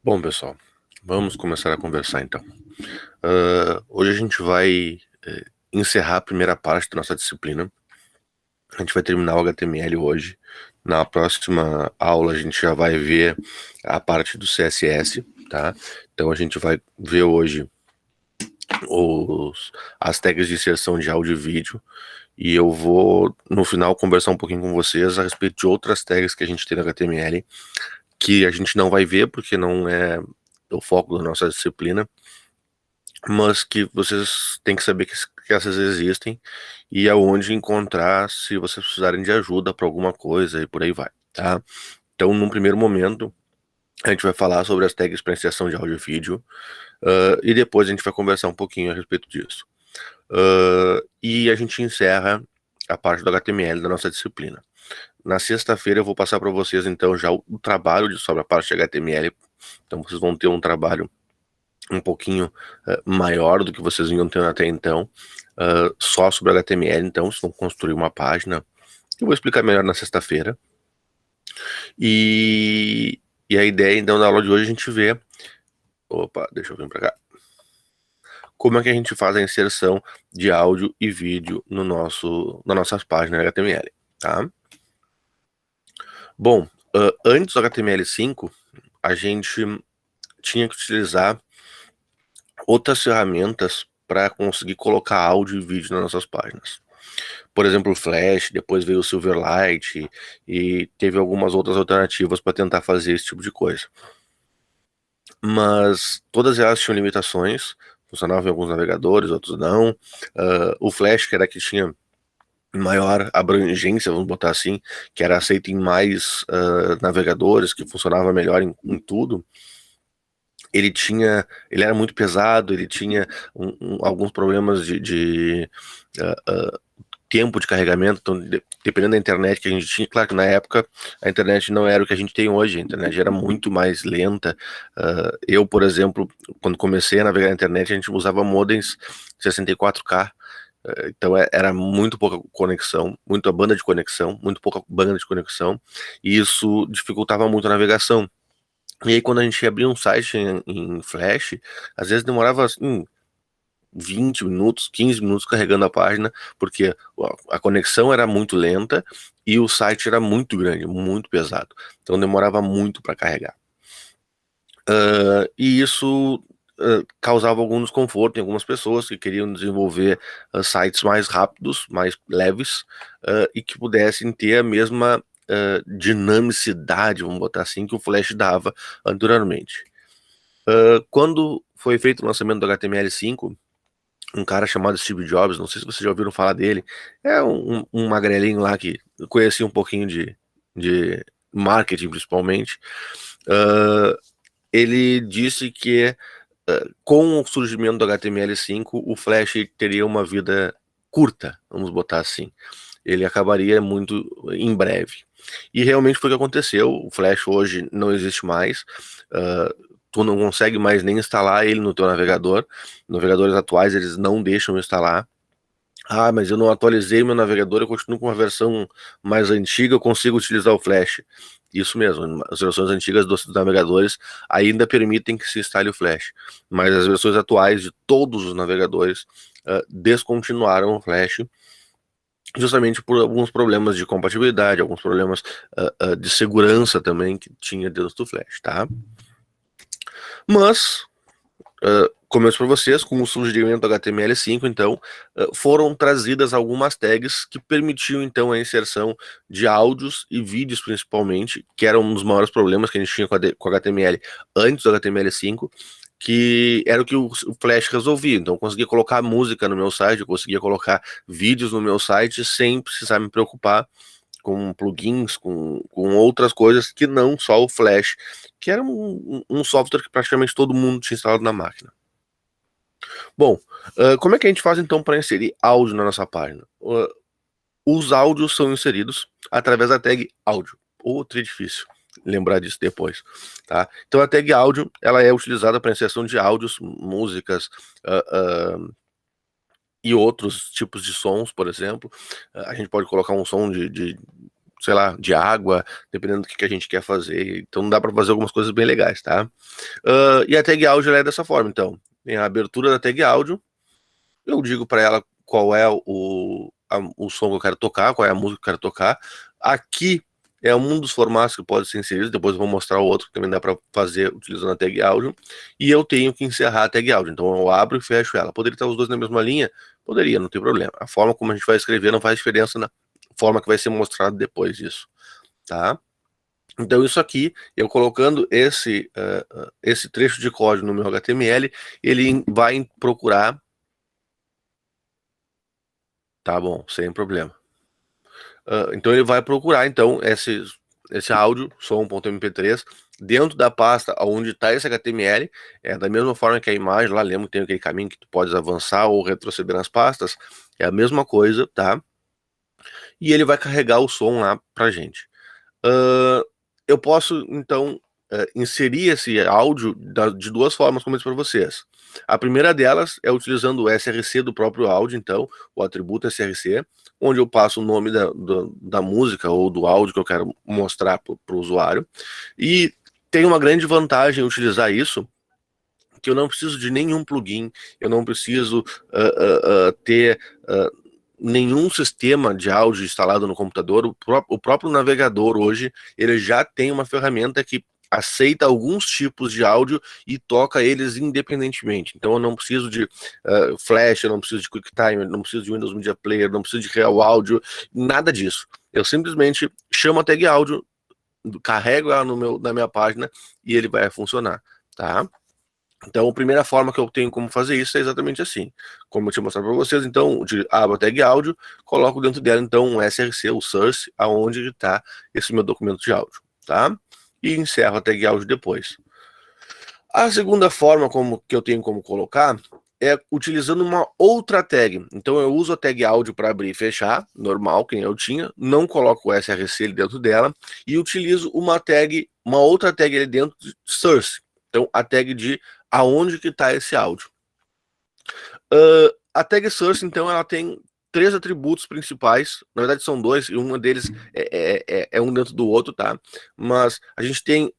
Bom, pessoal, vamos começar a conversar então. Hoje a gente vai encerrar a primeira parte da nossa disciplina. A gente vai terminar o HTML hoje. Na próxima aula a gente já vai ver a parte do CSS, tá? Então a gente vai ver hoje as tags de inserção de áudio e vídeo. E eu vou, no final, conversar um pouquinho com vocês a respeito de outras tags que a gente tem no HTML, que a gente não vai ver porque não é o foco da nossa disciplina, mas que vocês têm que saber que essas existem e aonde encontrar se vocês precisarem de ajuda para alguma coisa e por aí vai, tá? Então, num primeiro momento, a gente vai falar sobre as tags para inserção de áudio e vídeo, e depois a gente vai conversar um pouquinho a respeito disso. E a gente encerra a parte do HTML da nossa disciplina. Na sexta-feira eu vou passar para vocês então já o trabalho sobre a parte de HTML. Então vocês vão ter um trabalho um pouquinho maior do que vocês vinham tendo até então, só sobre HTML. Então vocês vão construir uma página. Eu vou explicar melhor na sexta-feira. E a ideia então da aula de hoje a gente vê. Opa, deixa eu vir para cá. Como é que a gente faz a inserção de áudio e vídeo no nas nossas páginas HTML, tá? Bom, antes do HTML5, a gente tinha que utilizar outras ferramentas para conseguir colocar áudio e vídeo nas nossas páginas. Por exemplo, o Flash, depois veio o Silverlight e teve algumas outras alternativas para tentar fazer esse tipo de coisa. Mas todas elas tinham limitações, funcionavam em alguns navegadores, outros não. O Flash, que era que tinha maior abrangência, vamos botar assim, que era aceito em mais navegadores, que funcionava melhor em tudo. Ele era muito pesado, ele tinha alguns problemas de tempo de carregamento, então dependendo da internet que a gente tinha, claro que na época a internet não era o que a gente tem hoje, a internet era muito mais lenta. Eu, por exemplo, quando comecei a navegar na internet, a gente usava modems 64K, então era muito pouca conexão, muita banda de conexão, muito pouca banda de conexão, e isso dificultava muito a navegação. E aí quando a gente abria um site em Flash, às vezes demorava assim, 20 minutos, 15 minutos carregando a página, porque a conexão era muito lenta e o site era muito grande, muito pesado. Então demorava muito para carregar. E isso causava algum desconforto em algumas pessoas que queriam desenvolver sites mais rápidos, mais leves, e que pudessem ter a mesma dinamicidade, vamos botar assim, que o Flash dava anteriormente. Quando foi feito o lançamento do HTML5, um cara chamado Steve Jobs, não sei se vocês já ouviram falar dele, é um magrelinho lá que conhecia um pouquinho de marketing, principalmente. Ele disse que com o surgimento do HTML5, o Flash teria uma vida curta, vamos botar assim. Ele acabaria muito em breve. E realmente foi o que aconteceu. O Flash hoje não existe mais. Tu não consegue mais nem instalar ele no teu navegador. Navegadores atuais eles não deixam instalar. Ah, mas eu não atualizei meu navegador, eu continuo com uma versão mais antiga, eu consigo utilizar o Flash. Isso mesmo, as versões antigas dos navegadores ainda permitem que se instale o Flash, mas as versões atuais de todos os navegadores descontinuaram o Flash, justamente por alguns problemas de compatibilidade, alguns problemas de segurança também que tinha dentro do Flash, tá? Mas começo para vocês, com o surgimento do HTML5, então, foram trazidas algumas tags que permitiam, então, a inserção de áudios e vídeos, principalmente, que era um dos maiores problemas que a gente tinha com o HTML antes do HTML5, que era o que o Flash resolvia. Então, eu conseguia colocar música no meu site, eu conseguia colocar vídeos no meu site sem precisar me preocupar com plugins, com outras coisas que não só o Flash, que era um software que praticamente todo mundo tinha instalado na máquina. Bom, como é que a gente faz então para inserir áudio na nossa página? Os áudios são inseridos através da tag áudio. Outro difícil lembrar disso depois, tá? Então a tag áudio ela é utilizada para inserção de áudios, músicas e outros tipos de sons, por exemplo. A gente pode colocar um som de sei lá, de água, dependendo do que a gente quer fazer. Então dá para fazer algumas coisas bem legais, tá? E a tag áudio ela é dessa forma, então. Tem a abertura da tag áudio, eu digo para ela qual é o som que eu quero tocar, qual é a música que eu quero tocar. Aqui é um dos formatos que pode ser inserido, depois eu vou mostrar o outro que também dá para fazer utilizando a tag áudio. E eu tenho que encerrar a tag áudio, então eu abro e fecho ela. Poderia estar os dois na mesma linha? Poderia, não tem problema. A forma como a gente vai escrever não faz diferença na forma que vai ser mostrado depois disso, tá? Então isso aqui, eu colocando esse trecho de código no meu HTML, ele vai procurar. Tá bom, sem problema. Então ele vai procurar então esse áudio, som.mp3, dentro da pasta onde está esse HTML, da mesma forma que a imagem, lá lembra que tem aquele caminho que tu podes avançar ou retroceder nas pastas, é a mesma coisa, tá? E ele vai carregar o som lá pra gente. Eu posso, então, inserir esse áudio de duas formas, como eu disse para vocês. A primeira delas é utilizando o SRC do próprio áudio, então, o atributo SRC, onde eu passo o nome da música ou do áudio que eu quero mostrar para o usuário. E tem uma grande vantagem em utilizar isso, que eu não preciso de nenhum plugin, eu não preciso ter nenhum sistema de áudio instalado no computador. O próprio navegador hoje, ele já tem uma ferramenta que aceita alguns tipos de áudio e toca eles independentemente. Então eu não preciso de Flash, eu não preciso de QuickTime, eu não preciso de Windows Media Player, eu não preciso de Real Audio, nada disso. Eu simplesmente chamo a tag áudio, carrego ela na minha página e ele vai funcionar, tá? Então, a primeira forma que eu tenho como fazer isso é exatamente assim. Como eu tinha mostrado para vocês, então, abro a tag áudio, coloco dentro dela, então, um SRC, o source, aonde está esse meu documento de áudio, tá? E encerro a tag áudio depois. A segunda forma que eu tenho como colocar é utilizando uma outra tag. Então, eu uso a tag áudio para abrir e fechar, normal, quem eu tinha, não coloco o SRC ali dentro dela, e utilizo uma outra tag ali dentro de source. Então, a tag de aonde que está esse áudio. A tag source, então, ela tem três atributos principais, na verdade são dois, e um deles é um dentro do outro, tá? Mas a gente tem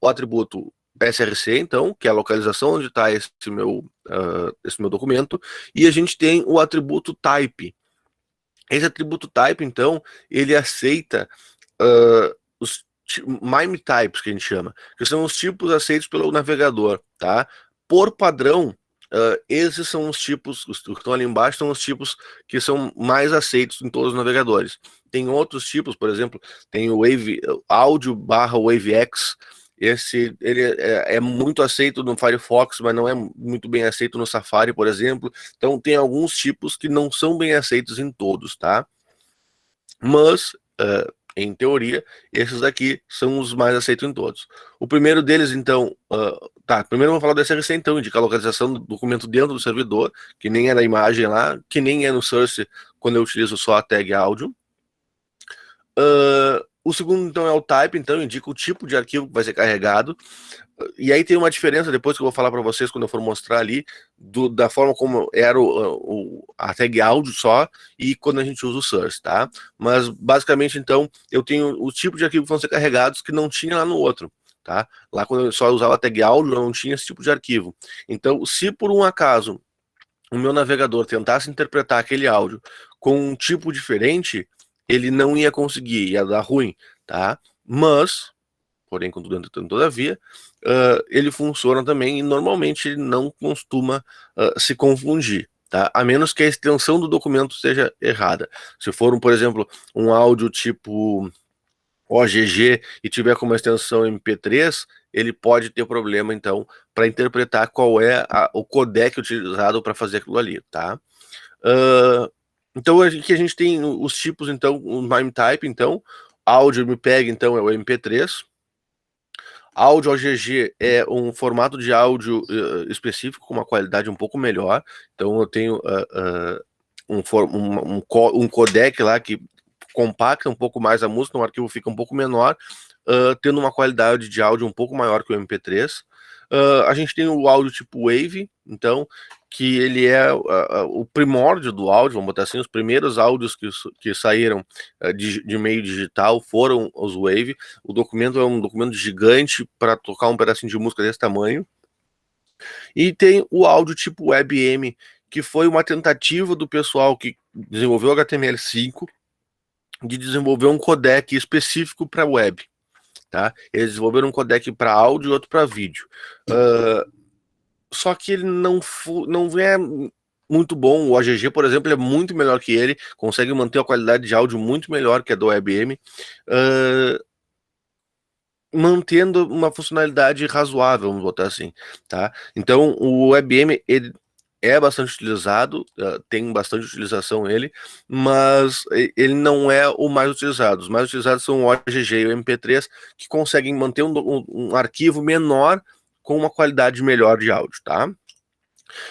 o atributo SRC, então, que é a localização onde está esse meu documento, e a gente tem o atributo type. Esse atributo type, então, ele aceita os MIME types, que a gente chama, que são os tipos aceitos pelo navegador, tá? Por padrão, esses são os tipos, os que estão ali embaixo são os tipos que são mais aceitos em todos os navegadores. Tem outros tipos, por exemplo, tem o áudio barra WaveX, ele é muito aceito no Firefox, mas não é muito bem aceito no Safari, por exemplo. Então tem alguns tipos que não são bem aceitos em todos, tá? Mas em teoria, esses daqui são os mais aceitos em todos. O primeiro deles, então, primeiro eu vou falar do SRC, então, indica a localização do documento dentro do servidor, que nem é na imagem lá, que nem é no source quando eu utilizo só a tag áudio. O segundo, então, é o type, então, indica o tipo de arquivo que vai ser carregado. E aí tem uma diferença, depois que eu vou falar para vocês, quando eu for mostrar ali, da forma como era a tag áudio só, e quando a gente usa o source, tá? Mas, basicamente, então, eu tenho o tipo de arquivo que vão ser carregados que não tinha lá no outro, tá? Lá, quando eu só usava a tag áudio, eu não tinha esse tipo de arquivo. Então, se por um acaso o meu navegador tentasse interpretar aquele áudio com um tipo diferente, ele não ia conseguir, ia dar ruim, tá? Mas, porém, contudo, entretanto, todavia, ele funciona também e normalmente ele não costuma se confundir, tá? A menos que a extensão do documento seja errada. Se for, por exemplo, um áudio tipo OGG e tiver como extensão MP3, ele pode ter problema, então, para interpretar qual é o codec utilizado para fazer aquilo ali, tá? Então, aqui a gente tem os tipos, então, o MIME type, então, áudio MPEG, então, é o MP3, áudio OGG é um formato de áudio específico, com uma qualidade um pouco melhor, então eu tenho um codec lá que compacta um pouco mais a música, o arquivo fica um pouco menor, tendo uma qualidade de áudio um pouco maior que o MP3. A gente tem o áudio tipo Wave, então, que ele é o primórdio do áudio, vamos botar assim, os primeiros áudios que saíram de meio digital foram os Wave. O documento é um documento gigante para tocar um pedacinho de música desse tamanho. E tem o áudio tipo WebM, que foi uma tentativa do pessoal que desenvolveu o HTML5 de desenvolver um codec específico para web, tá? Eles desenvolveram um codec para áudio e outro para vídeo. Só que ele não é muito bom. O OGG, por exemplo, é muito melhor que ele, consegue manter a qualidade de áudio muito melhor que a do WebM, mantendo uma funcionalidade razoável, vamos botar assim, tá? Então, o WebM, ele é bastante utilizado, tem bastante utilização ele, mas ele não é o mais utilizado. Os mais utilizados são o OGG e o MP3, que conseguem manter um arquivo menor com uma qualidade melhor de áudio, tá?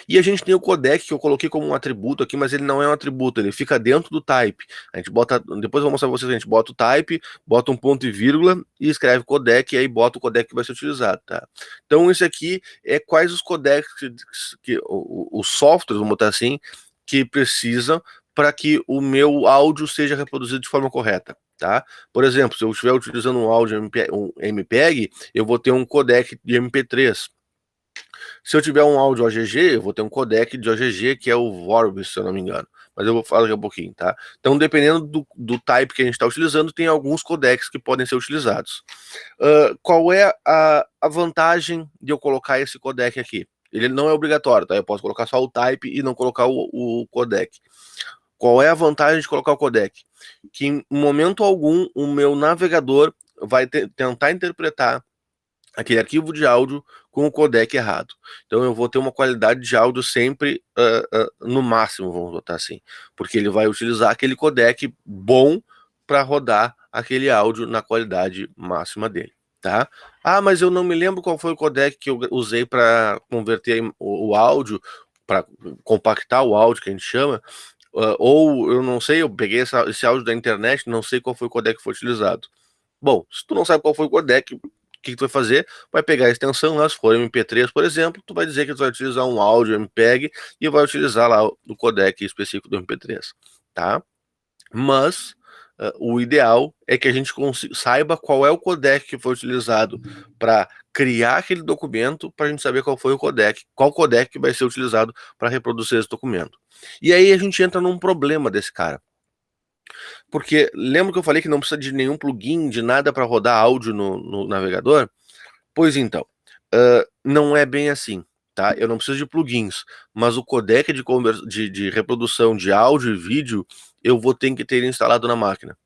E a gente tem o codec, que eu coloquei como um atributo aqui, mas ele não é um atributo, ele fica dentro do type. A gente bota, depois eu vou mostrar pra vocês, a gente bota o type, bota um ponto e vírgula e escreve codec, e aí bota o codec que vai ser utilizado, tá? Então esse aqui é quais os codecs os softwares, vamos botar assim, que precisam para que o meu áudio seja reproduzido de forma correta. Tá? Por exemplo, se eu estiver utilizando um áudio um MPEG, eu vou ter um codec de MP3. Se eu tiver um áudio OGG, eu vou ter um codec de OGG que é o Vorbis, se eu não me engano. Mas eu vou falar daqui a pouquinho, tá? Então, dependendo do type que a gente está utilizando, tem alguns codecs que podem ser utilizados. Qual é a vantagem de eu colocar esse codec aqui? Ele não é obrigatório, tá? Eu posso colocar só o type e não colocar o codec. Qual é a vantagem de colocar o codec? Que em momento algum o meu navegador vai tentar interpretar aquele arquivo de áudio com o codec errado. Então eu vou ter uma qualidade de áudio sempre no máximo, vamos botar assim, porque ele vai utilizar aquele codec bom para rodar aquele áudio na qualidade máxima dele, tá? Ah, mas eu não me lembro qual foi o codec que eu usei para converter o áudio, para compactar o áudio que a gente chama, ou eu não sei, eu peguei esse áudio da internet, não sei qual foi o codec que foi utilizado. Bom, se tu não sabe qual foi o codec, o que tu vai fazer? Vai pegar a extensão lá, se for MP3, por exemplo, tu vai dizer que tu vai utilizar um áudio MPEG e vai utilizar lá o codec específico do MP3, tá? Mas o ideal é que a gente saiba qual é o codec que foi utilizado para criar aquele documento, para a gente saber qual foi o codec, qual codec que vai ser utilizado para reproduzir esse documento. E aí a gente entra num problema desse cara. Porque lembra que eu falei que não precisa de nenhum plugin, de nada para rodar áudio no navegador? Pois então, não é bem assim, tá? Eu não preciso de plugins, mas o codec de reprodução de áudio e vídeo eu vou ter que ter instalado na máquina.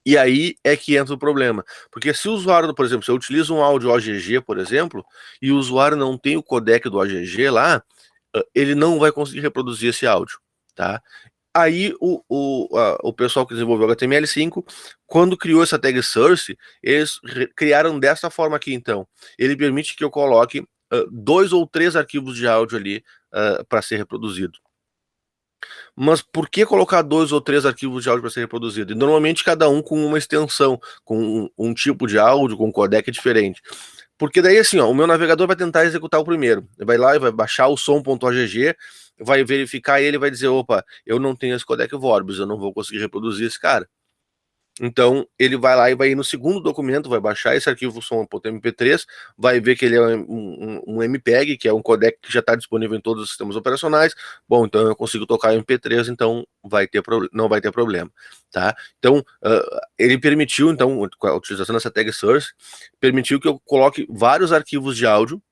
E aí é que entra o problema. Porque se o usuário, por exemplo, se eu utilizo um áudio OGG, por exemplo, e o usuário não tem o codec do OGG lá, ele não vai conseguir reproduzir esse áudio, tá? Aí o pessoal que desenvolveu o HTML5, quando criou essa tag source, eles criaram dessa forma aqui, então. Ele permite que eu coloque 2 ou 3 arquivos de áudio ali para ser reproduzido. Mas por que colocar 2 ou 3 arquivos de áudio para ser reproduzido? E normalmente cada um com uma extensão, com um tipo de áudio, com um codec diferente. Porque daí assim, ó, o meu navegador vai tentar executar o primeiro. Ele vai lá e vai baixar o som.ogg, vai verificar e ele vai dizer, opa, eu não tenho esse codec Vorbis, eu não vou conseguir reproduzir esse cara. Então, ele vai lá e vai ir no segundo documento, vai baixar esse arquivo som.mp3, vai ver que ele é um MPEG, que é um codec que já está disponível em todos os sistemas operacionais. Bom, então eu consigo tocar MP3, então não vai ter problema, tá? Então, ele permitiu, então, a utilização dessa tag source, permitiu que eu coloque vários arquivos de áudio,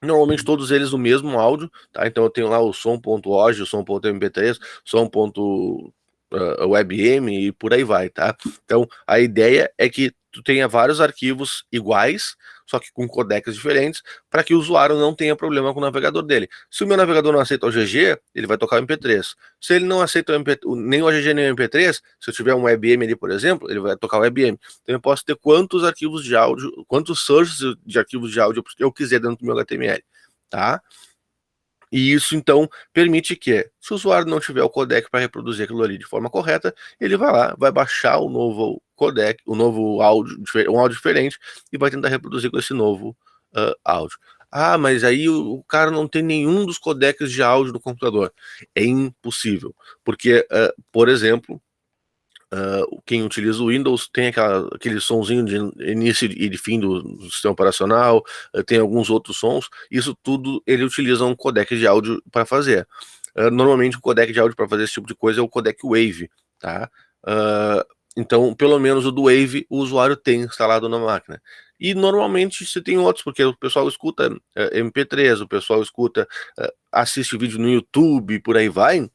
normalmente todos eles no mesmo áudio, tá? Então eu tenho lá o som.og, o som.mp3, som.webm e por aí vai, tá? Então a ideia é que tu tenha vários arquivos iguais, só que com codecs diferentes, para que o usuário não tenha problema com o navegador dele. Se o meu navegador não aceita o GG, ele vai tocar o MP3. Se ele não aceita nem o OGG nem o MP3, se eu tiver um WebM ali, por exemplo, ele vai tocar o WebM. Então eu posso ter quantos arquivos de áudio, quantos sources de arquivos de áudio eu quiser dentro do meu HTML, tá? E isso, então, permite que, se o usuário não tiver o codec para reproduzir aquilo ali de forma correta, ele vai lá, vai baixar o novo codec, o novo áudio, um áudio diferente, e vai tentar reproduzir com esse novo áudio. Ah, mas aí o cara não tem nenhum dos codecs de áudio do computador. É impossível, porque, por exemplo, quem utiliza o Windows tem aquele sonzinho de início e de fim do sistema operacional, tem alguns outros sons, isso tudo ele utiliza um codec de áudio para fazer. Normalmente o codec de áudio para fazer esse tipo de coisa é o codec Wave, tá? Uh, então, pelo menos o do Wave o usuário tem instalado na máquina. E normalmente você tem outros, porque o pessoal escuta MP3, o pessoal escuta, assiste vídeo no YouTube, por aí vai.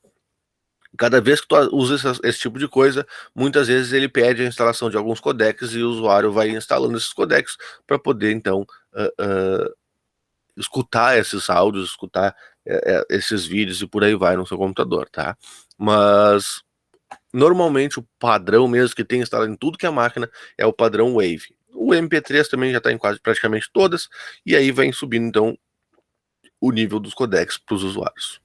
Cada vez que tu usa esse tipo de coisa, muitas vezes ele pede a instalação de alguns codecs e o usuário vai instalando esses codecs para poder, então, escutar esses áudios, escutar esses vídeos e por aí vai no seu computador, tá? Mas, normalmente, o padrão mesmo que tem instalado em tudo que é máquina é o padrão Wave. O MP3 também já está em quase praticamente todas, e aí vem subindo, então, o nível dos codecs para os usuários.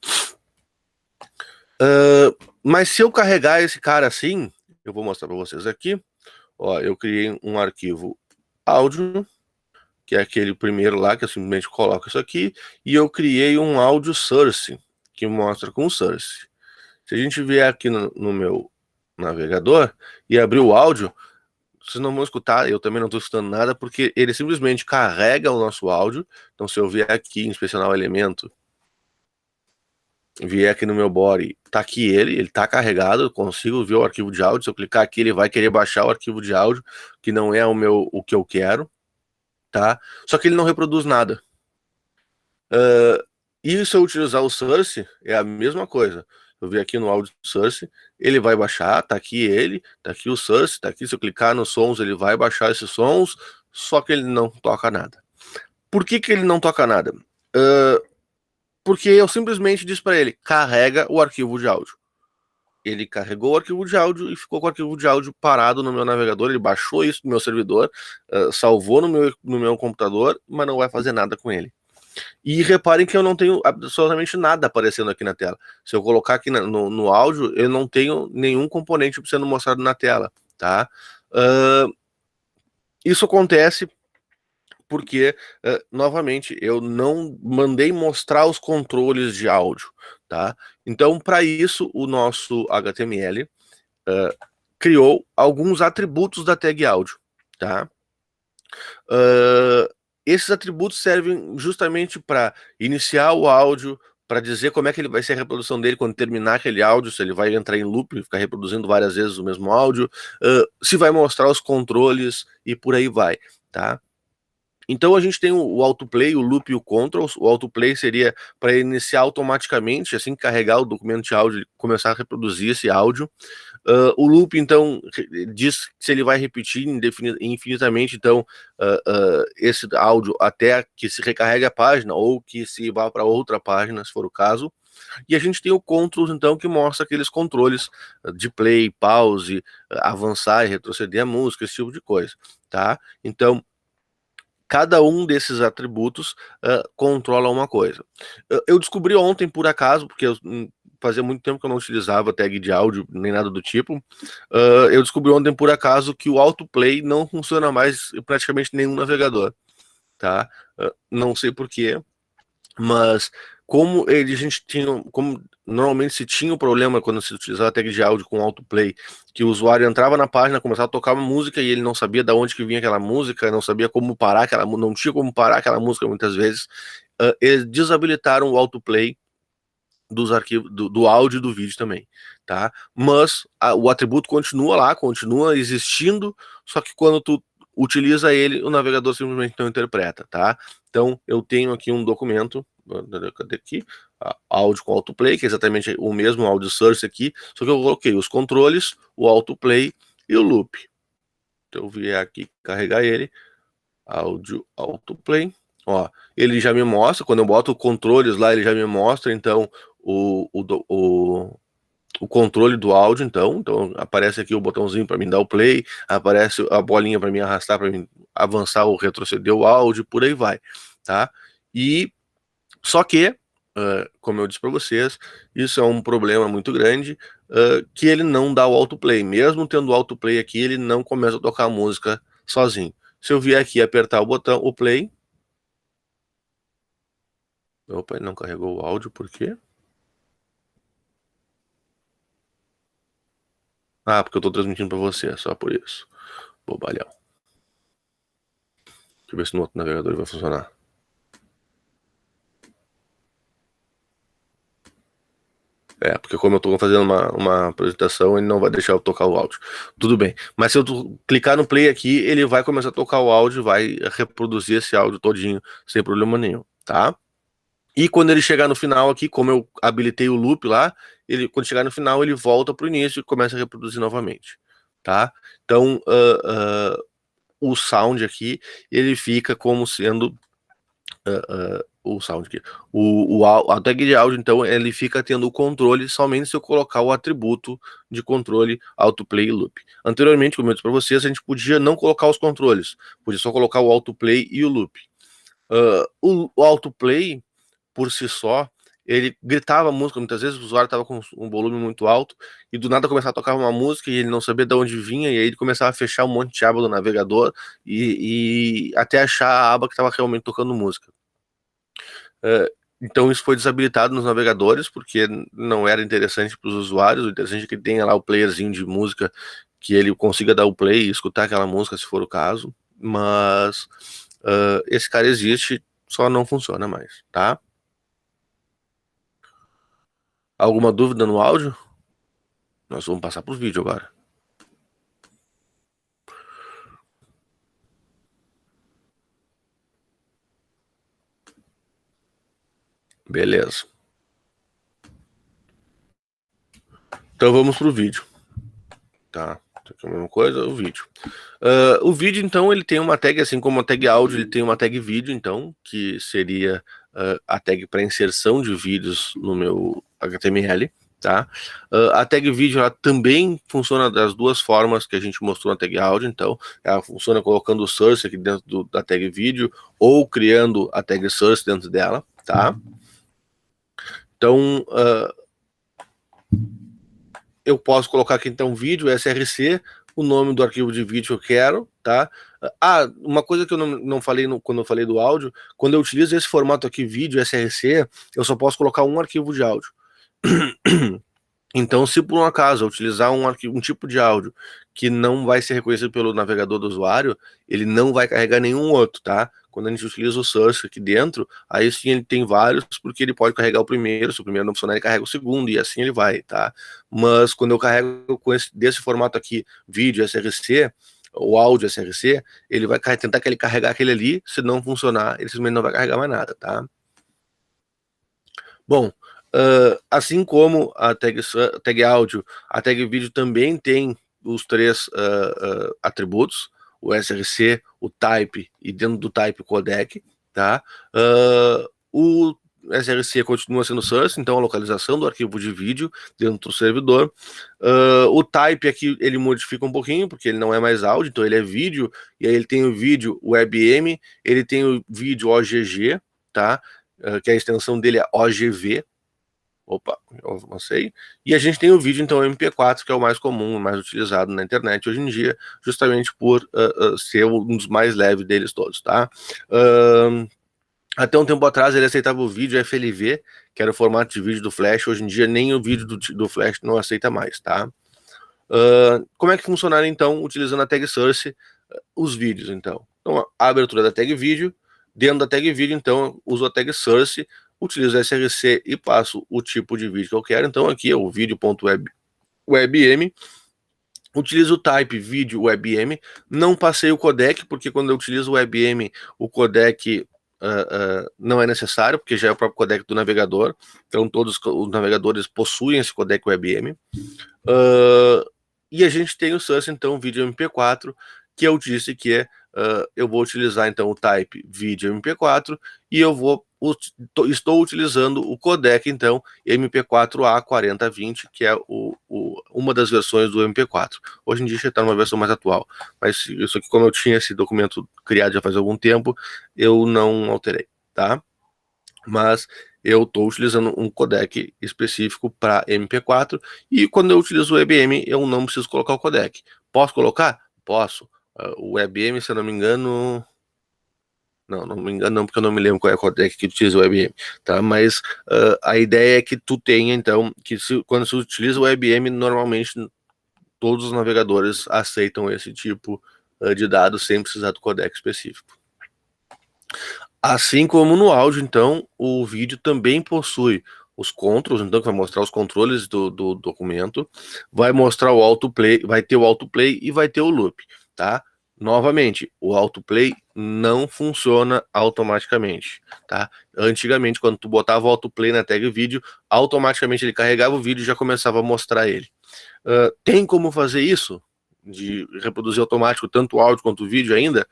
Mas se eu carregar esse cara assim, eu vou mostrar para vocês aqui. Ó, eu criei um arquivo áudio, que é aquele primeiro lá, que eu simplesmente coloco isso aqui, e eu criei um áudio source, que mostra com source. Se a gente vier aqui no meu navegador e abrir o áudio, vocês não vão escutar, eu também não estou escutando nada, porque ele simplesmente carrega o nosso áudio. Então, se eu vier aqui, inspecionar o elemento, vier aqui no meu body, tá aqui ele tá carregado, eu consigo ver o arquivo de áudio. Se eu clicar aqui, ele vai querer baixar o arquivo de áudio, que não é o que eu quero, tá? Só que ele não reproduz nada. E se eu utilizar o source, é a mesma coisa. Eu vi aqui no áudio source, ele vai baixar, tá aqui ele, tá aqui o source, tá aqui, se eu clicar nos sons, ele vai baixar esses sons, só que ele não toca nada. Por que que ele não toca nada? Porque eu simplesmente disse para ele, carrega o arquivo de áudio. Ele carregou o arquivo de áudio e ficou com o arquivo de áudio parado no meu navegador. Ele baixou isso no meu servidor, salvou no meu computador, mas não vai fazer nada com ele. E reparem que eu não tenho absolutamente nada aparecendo aqui na tela. Se eu colocar aqui no áudio, eu não tenho nenhum componente sendo mostrado na tela, tá? Isso acontece porque, novamente, eu não mandei mostrar os controles de áudio, tá? Então, para isso, o nosso HTML criou alguns atributos da tag áudio, tá? Esses atributos servem justamente para iniciar o áudio, para dizer como é que ele vai ser a reprodução dele quando terminar aquele áudio, se ele vai entrar em loop e ficar reproduzindo várias vezes o mesmo áudio, se vai mostrar os controles e por aí vai, tá? Então a gente tem o autoplay, o loop e o controls. O autoplay seria para iniciar automaticamente, assim que carregar o documento de áudio, começar a reproduzir esse áudio. O loop, então, diz se ele vai repetir infinitamente, então, esse áudio até que se recarregue a página ou que se vá para outra página, se for o caso. E a gente tem o controls, então, que mostra aqueles controles de play, pause, avançar e retroceder a música, esse tipo de coisa, tá? Então, cada um desses atributos controla uma coisa. Eu descobri ontem, por acaso, porque fazia muito tempo que eu não utilizava tag de áudio, nem nada do tipo. Eu descobri ontem, por acaso, que o autoplay não funciona mais em praticamente nenhum navegador, tá? Não sei por quê, mas a gente tinha, como normalmente se tinha o problema quando se utilizava a tag de áudio com autoplay, que o usuário entrava na página, começava a tocar uma música e ele não sabia de onde que vinha aquela música, não sabia como parar aquela, não tinha como parar aquela música muitas vezes. Eles desabilitaram o autoplay dos arquivos do áudio e do vídeo também, tá? Mas o atributo continua lá, continua existindo, só que quando tu utiliza ele, o navegador simplesmente não interpreta, tá? Então eu tenho aqui um documento, cadê aqui? Áudio com autoplay, que é exatamente o mesmo áudio source aqui, só que eu coloquei os controles, o autoplay e o loop. Então eu vier aqui carregar ele, áudio autoplay, ó, ele já me mostra, quando eu boto controles lá, ele já me mostra, então, o controle do áudio, então aparece aqui o botãozinho para mim dar o play, aparece a bolinha para mim arrastar, para mim avançar ou retroceder o áudio, por aí vai, tá? E só que, como eu disse para vocês, isso é um problema muito grande, que ele não dá o autoplay, mesmo tendo o autoplay aqui, ele não começa a tocar a música sozinho. Se eu vier aqui e apertar o botão, o play, Opa, ele não carregou o áudio, por quê? Ah, porque eu tô transmitindo pra você, só por isso. Bobalhão. Deixa eu ver se no outro navegador vai funcionar. É, porque como eu tô fazendo uma apresentação, ele não vai deixar eu tocar o áudio. Tudo bem. Mas se eu clicar no play aqui, ele vai começar a tocar o áudio, vai reproduzir esse áudio todinho, sem problema nenhum, tá? E quando ele chegar no final aqui, como eu habilitei o loop lá, ele, quando chegar no final, ele volta pro início e começa a reproduzir novamente, tá? Então, o sound aqui, ele fica como sendo o sound aqui. A tag de áudio, então, ele fica tendo o controle somente se eu colocar o atributo de controle autoplay e loop. Anteriormente, como eu disse para vocês, a gente podia não colocar os controles, podia só colocar o autoplay e o loop. O autoplay, por si só, ele gritava a música, muitas vezes o usuário estava com um volume muito alto e do nada começava a tocar uma música e ele não sabia de onde vinha, e aí ele começava a fechar um monte de aba do navegador e até achar a aba que estava realmente tocando música. Então isso foi desabilitado nos navegadores, porque não era interessante para os usuários. O interessante é que ele tenha lá o playerzinho de música, que ele consiga dar o play e escutar aquela música se for o caso. Mas esse cara existe, só não funciona mais, tá? Alguma dúvida no áudio? Nós vamos passar para o vídeo agora. Beleza. Então vamos para o vídeo. Tá, aqui é a mesma coisa, o vídeo. O vídeo, então, ele tem uma tag, assim como a tag áudio, ele tem uma tag vídeo, então, que seria a tag para inserção de vídeos no meu HTML, tá? A tag vídeo, ela também funciona das duas formas que a gente mostrou na tag áudio, então, ela funciona colocando o source aqui dentro da tag vídeo, ou criando a tag source dentro dela, tá? Então, eu posso colocar aqui então vídeo src, o nome do arquivo de vídeo que eu quero, tá? Uma coisa que eu não falei quando eu falei do áudio, quando eu utilizo esse formato aqui, vídeo src, eu só posso colocar um arquivo de áudio. Então, se por um acaso eu utilizar um tipo de áudio que não vai ser reconhecido pelo navegador do usuário, ele não vai carregar nenhum outro, tá? Quando a gente utiliza o source aqui dentro, aí sim ele tem vários, porque ele pode carregar o primeiro, se o primeiro não funcionar, ele carrega o segundo, e assim ele vai, tá? Mas quando eu carrego desse formato aqui, vídeo src, o áudio src, ele vai tentar que ele carregar aquele ali, se não funcionar, ele simplesmente não vai carregar mais nada, tá? Bom, assim como a tag áudio, a tag vídeo também tem os três atributos, o src, o type e dentro do type o codec, tá? O src continua sendo source, então a localização do arquivo de vídeo dentro do servidor. O type aqui ele modifica um pouquinho, porque ele não é mais áudio, então ele é vídeo, e aí ele tem o vídeo WebM, ele tem o vídeo OGG, tá? Que a extensão dele é OGV. Opa, eu avancei. E a gente tem o vídeo, então, MP4, que é o mais comum, o mais utilizado na internet hoje em dia, justamente por ser um dos mais leves deles todos, tá? Até um tempo atrás ele aceitava o vídeo FLV, que era o formato de vídeo do Flash. Hoje em dia nem o vídeo do Flash não aceita mais, tá? Como é que funcionaria, então, utilizando a tag source, os vídeos, então? Então, a abertura da tag vídeo, dentro da tag vídeo, então, eu uso a tag source, utilizo o src e passo o tipo de vídeo que eu quero. Então, aqui é o vídeo.webm, utilizo o type vídeo WebM, não passei o codec, porque quando eu utilizo o WebM, o codec não é necessário, porque já é o próprio codec do navegador, então todos os navegadores possuem esse codec WebM. E a gente tem o source, então, vídeo MP4, que eu disse que eu vou utilizar, então, o type vídeo MP4, e estou utilizando o codec, então, MP4A4020, que é uma das versões do MP4. Hoje em dia já está numa versão mais atual, mas isso aqui, como eu tinha esse documento criado já faz algum tempo, eu não alterei, tá? Mas eu estou utilizando um codec específico para MP4, e quando eu utilizo o WebM, eu não preciso colocar o codec. Posso colocar? Posso. O WebM, se eu não me engano, não me engano não, porque eu não me lembro qual é a codec que utiliza o WebM, tá? Mas a ideia é que tu tenha, então, que quando se utiliza o WebM, normalmente todos os navegadores aceitam esse tipo de dados sem precisar do codec específico. Assim como no áudio, então, o vídeo também possui os controls, então, que vai mostrar os controles do documento, vai mostrar o autoplay, vai ter o autoplay e vai ter o loop, tá? Novamente, o autoplay não funciona automaticamente, tá? Antigamente, quando tu botava o autoplay na tag vídeo, automaticamente ele carregava o vídeo e já começava a mostrar ele. Tem como fazer isso? De reproduzir automático tanto o áudio quanto o vídeo ainda?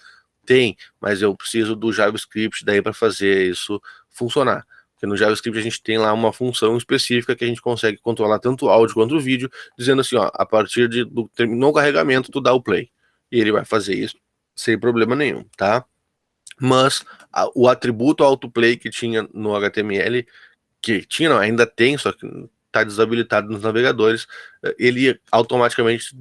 Tem, mas eu preciso do JavaScript daí para fazer isso funcionar. Porque no JavaScript a gente tem lá uma função específica que a gente consegue controlar tanto o áudio quanto o vídeo, dizendo assim, ó, a partir do terminou o carregamento, tu dá o play. E ele vai fazer isso sem problema nenhum, tá? Mas o atributo autoplay que tinha no HTML, que tinha, não, ainda tem, só que está desabilitado nos navegadores, ele automaticamente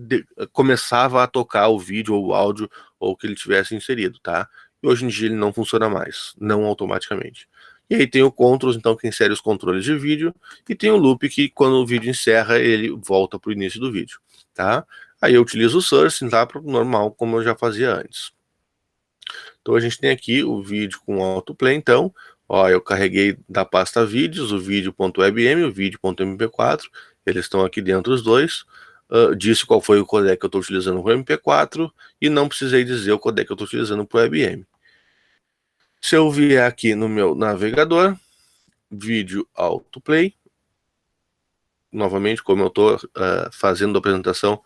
começava a tocar o vídeo ou o áudio ou que ele tivesse inserido, tá? E hoje em dia ele não funciona mais, não automaticamente. E aí tem o controls, então, que insere os controles de vídeo, e tem o loop, que quando o vídeo encerra, ele volta para o início do vídeo, tá? Aí eu utilizo o sourcing, tá? Para o normal, como eu já fazia antes. Então a gente tem aqui o vídeo com autoplay, então, ó, eu carreguei da pasta vídeos, o vídeo.webm, o vídeo.mp4, eles estão aqui dentro os dois, disse qual foi o codec que eu estou utilizando para o MP4, e não precisei dizer o codec que eu estou utilizando para o WebM. Se eu vier aqui no meu navegador, vídeo autoplay, novamente, como eu estou fazendo a apresentação,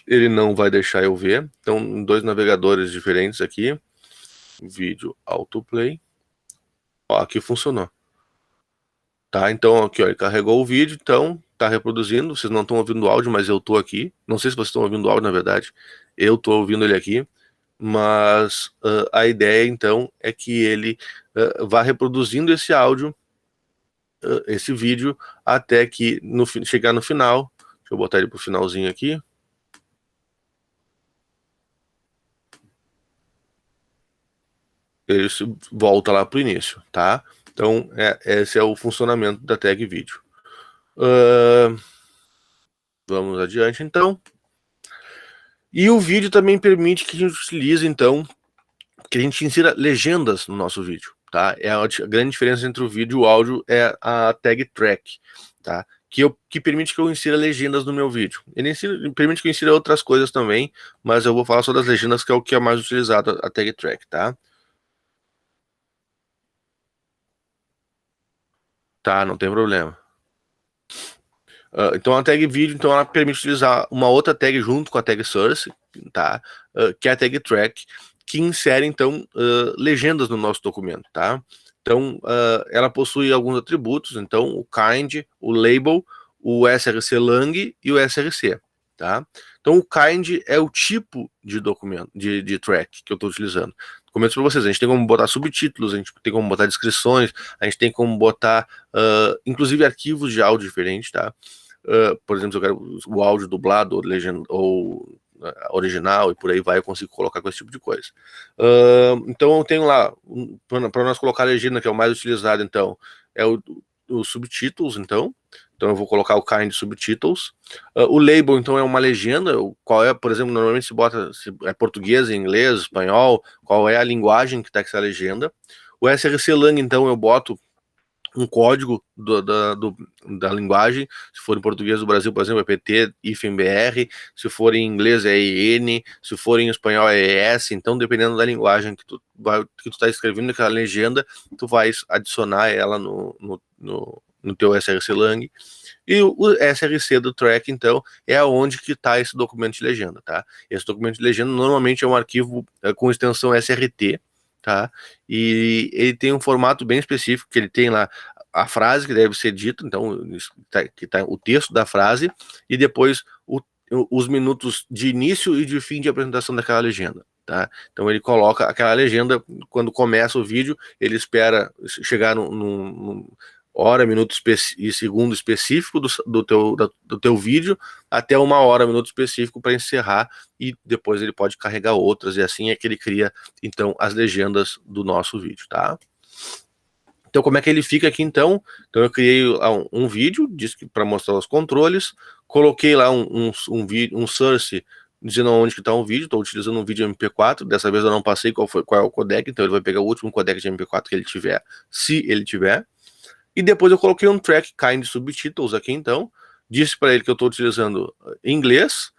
ele não vai deixar eu ver, então, dois navegadores diferentes aqui, vídeo autoplay, ó, aqui funcionou. Tá, então aqui, ó, ele carregou o vídeo, então tá reproduzindo. Vocês não estão ouvindo o áudio, mas eu tô aqui. Não sei se vocês estão ouvindo o áudio, na verdade. Eu tô ouvindo ele aqui. Mas a ideia, então, é que ele vá reproduzindo esse áudio, esse vídeo, até que chegar no final. Deixa eu botar ele pro finalzinho aqui. Ele volta lá pro início, tá? Então, esse é o funcionamento da tag vídeo. Vamos adiante, então. E o vídeo também permite que a gente utilize, então, que a gente insira legendas no nosso vídeo, tá? A grande diferença entre o vídeo e o áudio é a tag track, tá? Que permite que eu insira legendas no meu vídeo. Ele permite que eu insira outras coisas também, mas eu vou falar só das legendas, que é o que é mais utilizado, a tag track, tá? Tá, não tem problema. Então a tag vídeo, então, ela permite utilizar uma outra tag junto com a tag source, tá? Que é a tag track, que insere, então, legendas no nosso documento, tá? Então, ela possui alguns atributos, então, o kind, o label, o src lang e o src, tá? Então, o kind é o tipo de documento, de track que eu estou utilizando. Comento para vocês, a gente tem como botar subtítulos, a gente tem como botar descrições, a gente tem como botar, inclusive, arquivos de áudio diferentes, tá? Por exemplo, se eu quero o áudio dublado ou original e por aí vai, eu consigo colocar com esse tipo de coisa. Então eu tenho lá, para nós colocar a legenda, que é o mais utilizado, então, é o subtítulos, então eu vou colocar o kind subtitles. O label, então, é uma legenda, qual é, por exemplo, normalmente se bota se é português, inglês, espanhol, qual é a linguagem que está com essa legenda. O src lang, então, eu boto um código da linguagem. Se for em português do Brasil, por exemplo, é PT, -BR, se for em inglês é EN, se for em espanhol é ES, então dependendo da linguagem que tu está escrevendo aquela legenda, tu vai adicionar ela no teu src lang. E o src do track, então, é onde que está esse documento de legenda, tá? Esse documento de legenda normalmente é um arquivo com extensão SRT, tá? E ele tem um formato bem específico, que ele tem lá a frase que deve ser dita, então, que tá o texto da frase, e depois os minutos de início e de fim de apresentação daquela legenda, tá? Então ele coloca aquela legenda, quando começa o vídeo, ele espera chegar hora, minuto e segundo específico do teu vídeo, até 1 hora, minuto específico para encerrar, e depois ele pode carregar outras, e assim é que ele cria, então, as legendas do nosso vídeo, tá? Então, como é que ele fica aqui, então? Então, eu criei um vídeo, disse para mostrar os controles, coloquei lá um source dizendo onde que está o vídeo, estou utilizando um vídeo MP4, dessa vez eu não passei qual é o codec, então ele vai pegar o último codec de MP4 que ele tiver, se ele tiver, e depois eu coloquei um track kind subtitles aqui, então, disse para ele que eu estou utilizando inglês,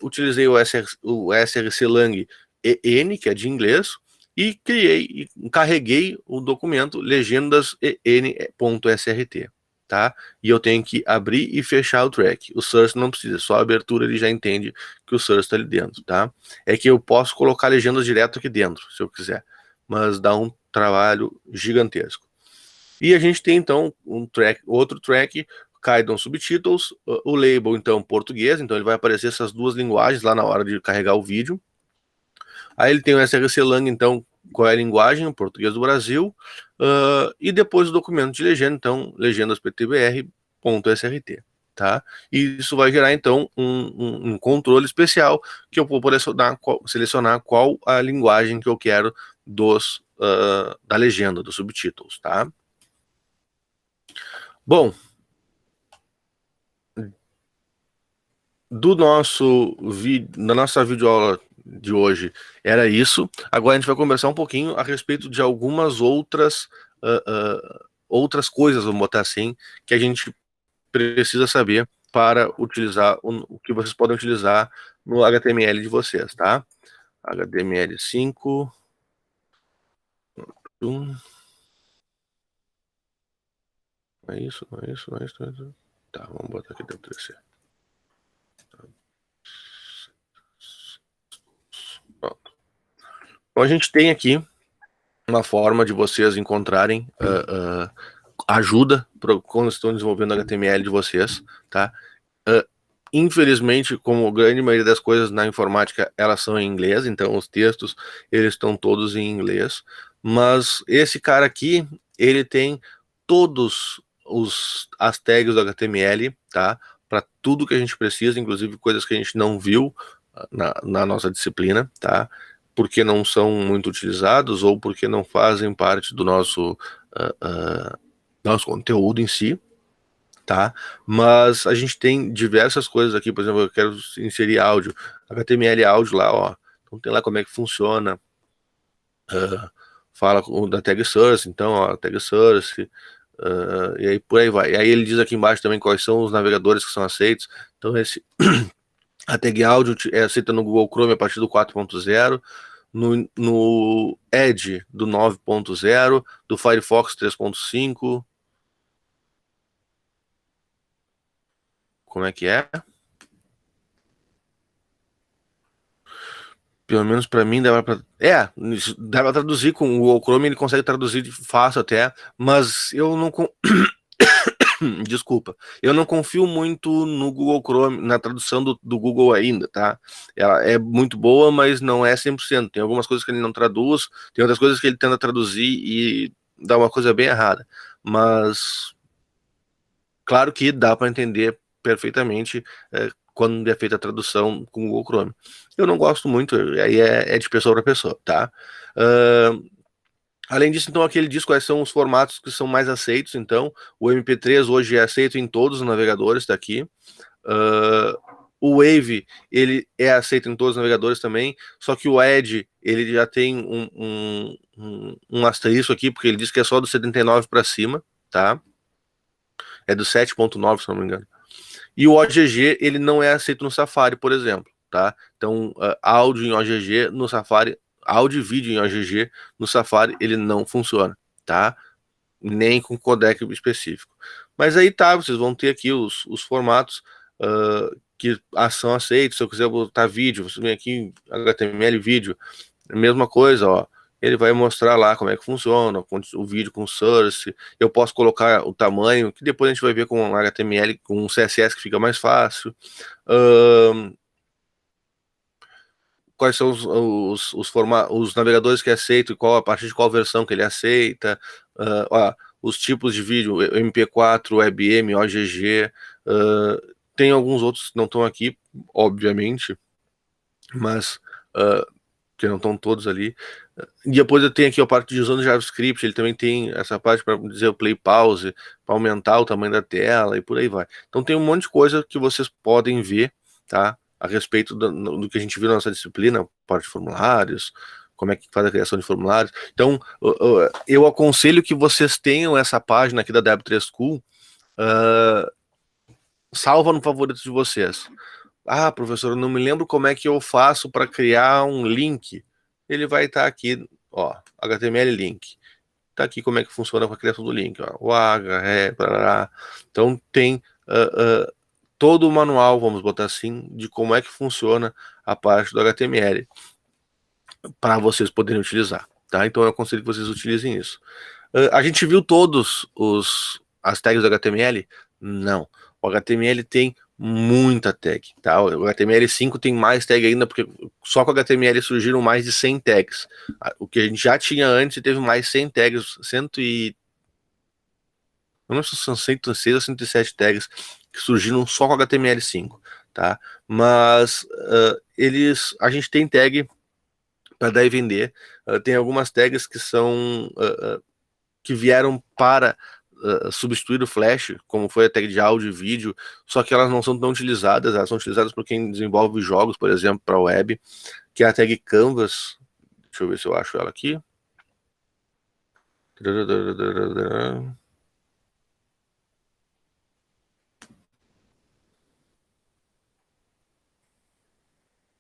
utilizei o SRC Lang EN, que é de inglês, e criei e carreguei o documento legendas en.srt, tá? E eu tenho que abrir e fechar o track. O source não precisa, só a abertura ele já entende que o source está ali dentro, tá? É que eu posso colocar legendas direto aqui dentro, se eu quiser, mas dá um trabalho gigantesco. E a gente tem então outro track, Kaidan Subtitles, o label então português, então ele vai aparecer essas duas linguagens lá na hora de carregar o vídeo. Aí ele tem o SRC Lang, então, qual é a linguagem, o português do Brasil, e depois o documento de legenda, então, legendas.ptbr.srt, tá? E isso vai gerar, então, um controle especial que eu vou poder selecionar qual a linguagem que eu quero da legenda, dos subtítulos, tá? Bom, da nossa videoaula de hoje era isso. Agora a gente vai conversar um pouquinho a respeito de algumas outras coisas, vamos botar assim, que a gente precisa saber para utilizar o que vocês podem utilizar no HTML de vocês, tá? HTML5. Não é isso, não é isso, não é isso, não é isso. Tá, vamos botar aqui dentro desse. Pronto. Então a gente tem aqui uma forma de vocês encontrarem ajuda quando estão desenvolvendo HTML de vocês, tá? Infelizmente, como a grande maioria das coisas na informática, elas são em inglês, então os textos, eles estão todos em inglês, mas esse cara aqui, ele tem todos as tags do HTML, tá? Para tudo que a gente precisa, inclusive coisas que a gente não viu na nossa disciplina, tá? Porque não são muito utilizados ou porque não fazem parte do nosso conteúdo em si, tá? Mas a gente tem diversas coisas aqui, por exemplo, eu quero inserir áudio, HTML áudio lá, ó. Então tem lá como é que funciona, fala da tag source, então, ó, tag source, e aí por aí vai. E aí ele diz aqui embaixo também quais são os navegadores que são aceitos. Então a tag áudio é aceita no Google Chrome a partir do 4.0, no Edge do 9.0, do Firefox 3.5. Como é que é? Pelo menos para mim dava pra. Dá pra traduzir com o Google Chrome, ele consegue traduzir fácil até, mas eu não. Desculpa, eu não confio muito no Google Chrome, na tradução do Google ainda, tá? Ela é muito boa, mas não é 100%. Tem algumas coisas que ele não traduz, tem outras coisas que ele tenta traduzir e dá uma coisa bem errada. Mas, claro que dá para entender perfeitamente quando é feita a tradução com o Google Chrome. Eu não gosto muito, aí é de pessoa para pessoa, tá? Além disso, então, aqui ele diz quais são os formatos que são mais aceitos. Então, o MP3 hoje é aceito em todos os navegadores, está aqui. O Wave, ele é aceito em todos os navegadores também, só que o Edge, ele já tem um asterisco aqui, porque ele diz que é só do 79 para cima, tá? É do 7.9, se não me engano. E o OGG, ele não é aceito no Safari, por exemplo, tá? Então, áudio em OGG no Safari, áudio e vídeo em OGG no Safari, ele não funciona, tá? Nem com codec específico. Mas aí tá, vocês vão ter aqui os formatos que são aceitos. Se eu quiser botar vídeo, você vem aqui, HTML vídeo, mesma coisa, ó. Ele vai mostrar lá como é que funciona, o vídeo com source. Eu posso colocar o tamanho, que depois a gente vai ver com HTML, com CSS que fica mais fácil. Quais são os navegadores que aceitam e a partir de qual versão que ele aceita. os tipos de vídeo, MP4, WebM, OGG, tem alguns outros que não estão aqui, obviamente, mas que não estão todos ali. E depois eu tenho aqui a parte de usando JavaScript, ele também tem essa parte para dizer o play pause, para aumentar o tamanho da tela e por aí vai. Então tem um monte de coisa que vocês podem ver, tá? A respeito do que a gente viu na nossa disciplina, parte de formulários, como é que faz a criação de formulários. Então, eu aconselho que vocês tenham essa página aqui da Dev3 School salva no favorito de vocês. Ah, professor, eu não me lembro como é que eu faço para criar um link. Ele vai estar aqui, ó, HTML link. Tá aqui como é que funciona com a criação do link, ó. O H, blá. Então tem todo o manual, vamos botar assim, de como é que funciona a parte do HTML para vocês poderem utilizar, tá? Então eu aconselho que vocês utilizem isso. A gente viu todos as tags do HTML? Não. O HTML tem muita tag, tá? O HTML5 tem mais tag ainda, porque só com o HTML surgiram mais de 100 tags. O que a gente já tinha antes teve mais 100 tags, eu não sei se são 106 ou 107 tags que surgiram só com o HTML5, tá? Mas a gente tem tag para dar e vender. Tem algumas tags que são que vieram para substituir o Flash, como foi a tag de áudio e vídeo, só que elas não são tão utilizadas, elas são utilizadas por quem desenvolve jogos, por exemplo, para web, que é a tag Canvas. Deixa eu ver se eu acho ela aqui.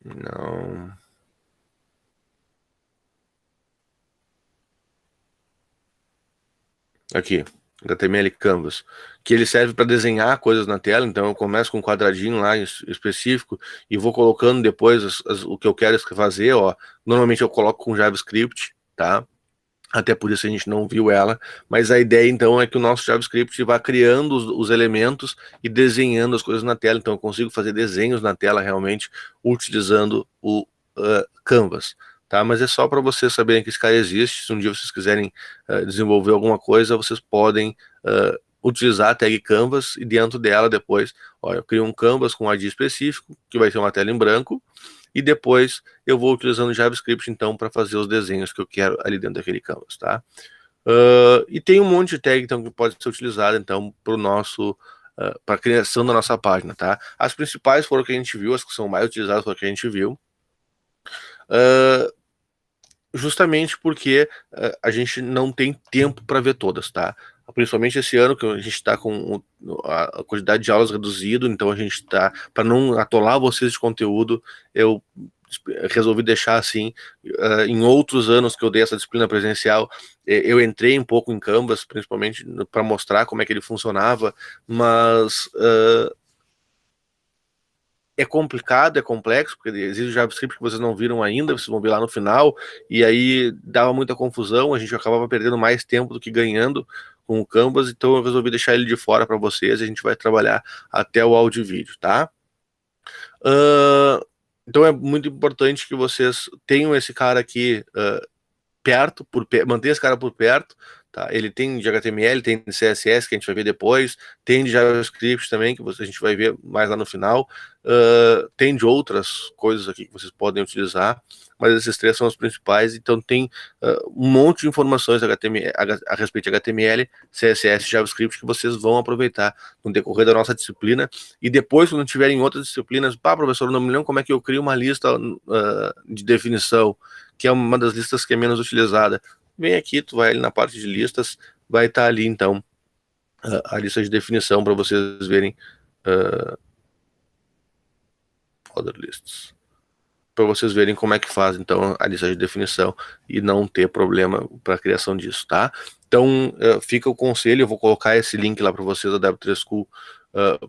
Não. Aqui, HTML Canvas, que ele serve para desenhar coisas na tela. Então eu começo com um quadradinho lá específico e vou colocando depois o que eu quero fazer, ó. Normalmente eu coloco com JavaScript, tá? Até por isso a gente não viu ela, mas a ideia então é que o nosso JavaScript vá criando os elementos e desenhando as coisas na tela. Então eu consigo fazer desenhos na tela realmente utilizando o Canvas, tá? Mas é só para vocês saberem que esse cara existe. Se um dia vocês quiserem desenvolver alguma coisa, vocês podem utilizar a tag Canvas e dentro dela depois, ó, eu crio um Canvas com um ID específico, que vai ser uma tela em branco, e depois eu vou utilizando JavaScript então para fazer os desenhos que eu quero ali dentro daquele canvas, tá? E tem um monte de tag então que pode ser utilizado então para o nosso para a criação da nossa página, tá? As principais foram que a gente viu, as que são mais utilizadas foram que a gente viu, justamente porque a gente não tem tempo para ver todas, tá? Principalmente esse ano que a gente está com a quantidade de aulas reduzido, então a gente está, para não atolar vocês de conteúdo, eu resolvi deixar assim. Em outros anos que eu dei essa disciplina presencial, eu entrei um pouco em Canvas, principalmente para mostrar como é que ele funcionava, mas é complicado, é complexo, porque existe o JavaScript que vocês não viram ainda, vocês vão ver lá no final, e aí dava muita confusão, a gente acabava perdendo mais tempo do que ganhando com o Canvas, então eu resolvi deixar ele de fora para vocês, e a gente vai trabalhar até o áudio e vídeo, tá? Então é muito importante que vocês tenham esse cara aqui perto, manter esse cara por perto, tá? Ele tem de HTML, tem de CSS, que a gente vai ver depois, tem de JavaScript também, que a gente vai ver mais lá no final, tem de outras coisas aqui que vocês podem utilizar, mas esses três são os principais. Então tem um monte de informações a respeito de HTML, CSS e JavaScript que vocês vão aproveitar no decorrer da nossa disciplina, e depois, quando tiverem outras disciplinas, professor, não me lembro como é que eu crio uma lista de definição, que é uma das listas que é menos utilizada. Vem aqui, tu vai ali na parte de listas, vai estar ali então a lista de definição para vocês verem other lists, para vocês verem como é que faz então a lista de definição e não ter problema para a criação disso, tá? Então fica o conselho, eu vou colocar esse link lá para vocês da Dev3 School,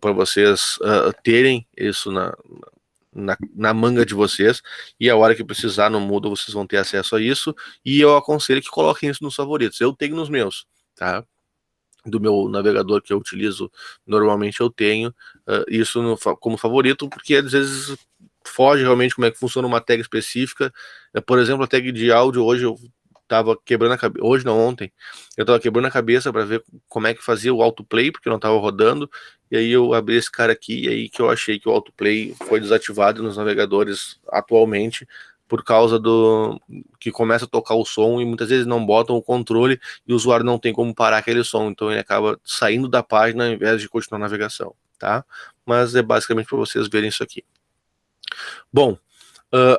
para vocês terem isso na manga de vocês, e a hora que precisar no Moodle vocês vão ter acesso a isso, e eu aconselho que coloquem isso nos favoritos. Eu tenho nos meus, tá? Do meu navegador que eu utilizo, normalmente eu tenho isso como favorito, porque às vezes foge realmente como é que funciona uma tag específica. Por exemplo, a tag de áudio hoje eu tava quebrando a cabeça, hoje não, ontem, eu tava quebrando a cabeça para ver como é que fazia o autoplay, porque não tava rodando, e aí eu abri esse cara aqui, e aí que eu achei que o autoplay foi desativado nos navegadores atualmente, por causa do que começa a tocar o som e muitas vezes não botam o controle e o usuário não tem como parar aquele som, então ele acaba saindo da página ao invés de continuar a navegação, tá? Mas é basicamente para vocês verem isso aqui. Bom,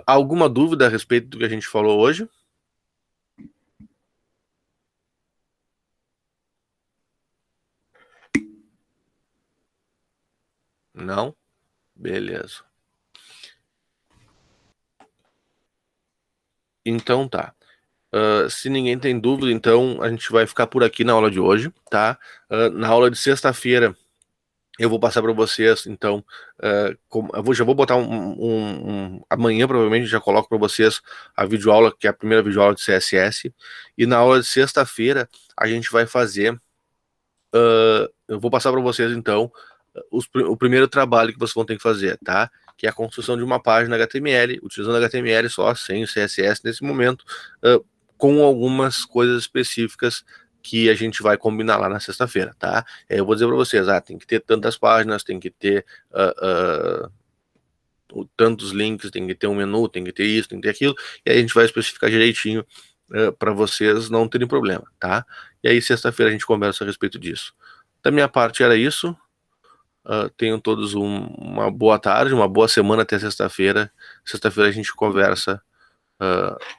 alguma dúvida a respeito do que a gente falou hoje? Não? Beleza. Então tá. Se ninguém tem dúvida, então a gente vai ficar por aqui na aula de hoje, tá? Na aula de sexta-feira eu vou passar para vocês, então, já vou botar amanhã provavelmente já coloco para vocês a videoaula, que é a primeira videoaula de CSS, e na aula de sexta-feira a gente vai fazer, eu vou passar para vocês então o primeiro trabalho que vocês vão ter que fazer, tá? Que é a construção de uma página HTML, utilizando HTML só, sem o CSS nesse momento, com algumas coisas específicas que a gente vai combinar lá na sexta-feira, tá? Eu vou dizer para vocês, tem que ter tantas páginas, tem que ter tantos links, tem que ter um menu, tem que ter isso, tem que ter aquilo, e aí a gente vai especificar direitinho para vocês não terem problema, tá? E aí sexta-feira a gente conversa a respeito disso. Da minha parte era isso. Tenham todos uma boa tarde, uma boa semana até sexta-feira. Sexta-feira a gente conversa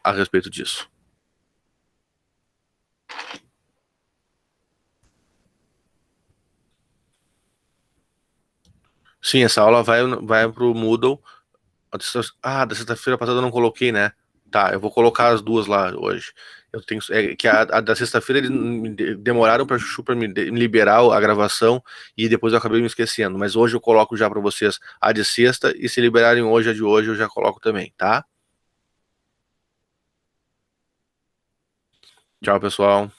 a respeito disso. Sim, essa aula vai pro Moodle. Da sexta-feira passada eu não coloquei, né? Tá, eu vou colocar as duas lá hoje. Eu tenho, que a da sexta-feira eles demoraram para me liberar a gravação e depois eu acabei me esquecendo. Mas hoje eu coloco já para vocês a de sexta e se liberarem hoje a de hoje eu já coloco também, tá? Tchau, pessoal.